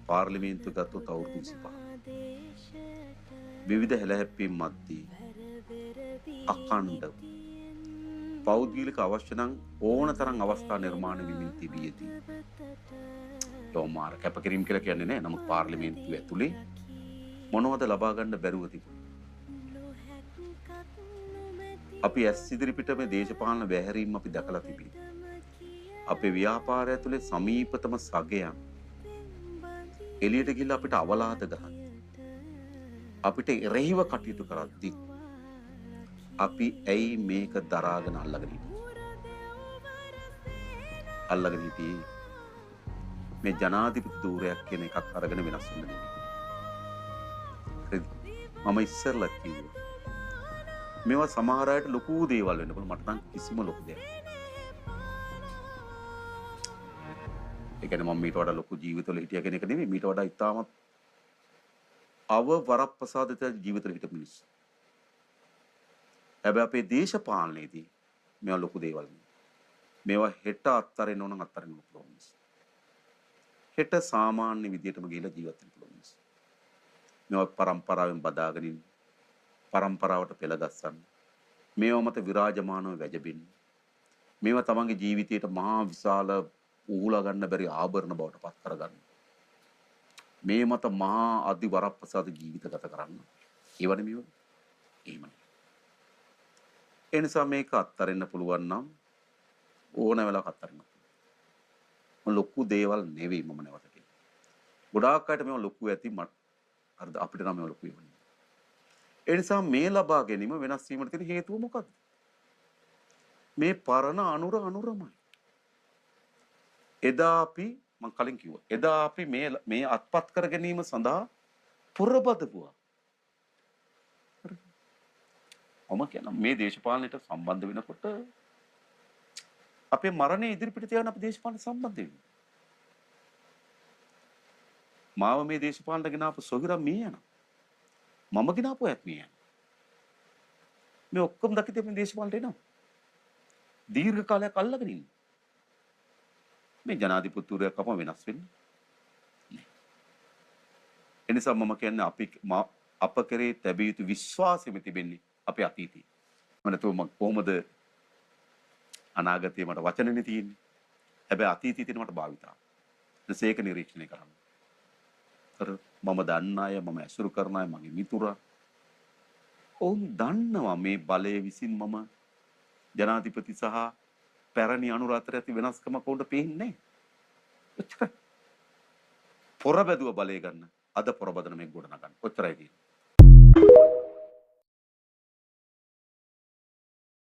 පාර්ලිමේන්තුව ගත්තොත් අවුරුදු 25. විවිධ හැලහැප්පීම් මැද්දේ අඛණ්ඩව පෞද්ගලික අවශ්‍ය නම් ඕනතරම් අවස්ථා නිර්මාණය වෙමින් තිබියදී තෝමාර කැපකිරීම කියලා කියන්නේ නැහැ. නමුත් පාර්ලිමේන්තුව ඇතුලේ මොනවද ලබා ගන්න බැරුව තිබුණා. අපි ඇස් ඉදිරිපිට මේ දේශපාලන වැහැරීම් අපි දැකලා තිබේ. අපේ ව්‍යාපාරය ඇතුලේ සමීපතම සගයන් එළියට ගිහිල්ලා අපිට අවලාද ගහන අපිට එරෙහිව කටයුතු කරද්දී අපි ඇයි මේක දරාගෙන අල්ලගෙන හිටියේ මේ ජනාධිපති ධූරයක් කියන එකක් අරගෙන වෙනස් වෙන්න නෙමෙයි. මම ඉස්සෙල්ලා කිව්වා මේවා සමහර අයට ලොකු දේවල් වෙන්න පුළුවන්. මට නම් කිසිම ලොකු දෙයක්. ඒ කියන්නේ මම මීට වඩා ලොකු ජීවිතවල හිටිය කෙනෙක් නෙමෙයි. මීට වඩා ඉතාමත් වරප්‍රසාදිත ජීවිතවල හිටපු මිනිස්සු. හැබැයි අපේ දේශපාලනයේදී මේවා ලොකු දේවල් නෙමෙයි. මේවා හෙට අත්තරින්න ඕන නම් අත්තරින්න පුළුවන් මිනිස්සු. හෙට සාමාන්‍ය විදියටම ගිහිලා ජීවත් වෙන්න පුළුවන් මිනිස්සු. මේවා පරම්පරාවෙන් බදාගෙන ඉන්න. පරම්පරාවට පෙළ ගස්සන්න. මේවා මත විරාජමානව වැජබෙන්න. මේවා තමන්ගේ ජීවිතයට මහා විශාල ඌලා ගන්න බැරි ආභරණ බවට පත් කරගන්න. මේ මත මහා අධි වරප්‍රසාද ජීවිත ගත කරන්න. ඒවනේ මේව. එහෙමයි. ඒ නිසා මේක අත්හරින්න පුළුවන් නම් ඕන වෙලාවක අත්හරින්න. ලොකු දේවල් නෙවෙයි මම නැවත කියන්නේ. ගොඩාක් අයට මේව ලොකු ඇති හරිද අපිට නම් මේව ලොකු වෙන්නේ. ඒ නිසා මේ ලබා ගැනීම වෙනස් වීමට තියෙන හේතුව මොකද්ද? මේ පරණ අනුරමයි. එදා අපි මම කලින් කිව්වා. එදා අපි මේ අත්පත් කර ගැනීම සඳහා පුරබදපුවා. මම කියන මේ දේශපාලනයට සම්බන්ධ වෙනකොට අපේ මරණය ඉදිරිපිට තියාගෙන අපි දේශපාලනයට සම්බන්ධ වෙනවා. මාව මේ දේශපාලනට ගෙනාපු සොහිරම් මේ යනවා. මම ගෙනාපු ඇත් මේ යනවා. මේ ඔක්කොම දකිතේ මේ දේශපාලනට එනවා. දීර්ඝ කාලයක් අල්ලගෙන ඉන්න. මේ ජනාධිපතිතුරයක් අපම වෙනස් වෙන්නේ. එනිසා මම කියන්නේ අප කරේ තැබිය යුතු විශ්වාසෙම තිබෙන්නේ අපේ අතීතයේ. මම කොහොමද අනාගතයේ මට වචනනේ තියෙන්නේ. හැබැයි අතීතයේ තියෙන මට භාවිතා. ඒක නිරීක්ෂණය කරන්න. මම දන්න අය, මම ඇසුරු කරන අය, මගේ මිතුරා ඔවුන් දන්නවා මේ බලය විසින් මම ජනාධිපති සහ පැරණි අනුර අතර ඇති වෙනස්කමක් උන්ට පේන්නේ නැහැ. පොර බැදුව බලය ගන්න. අද පොර බදන මේ ගොඩ නගන්න. ඔච්චරයි තියෙන්නේ.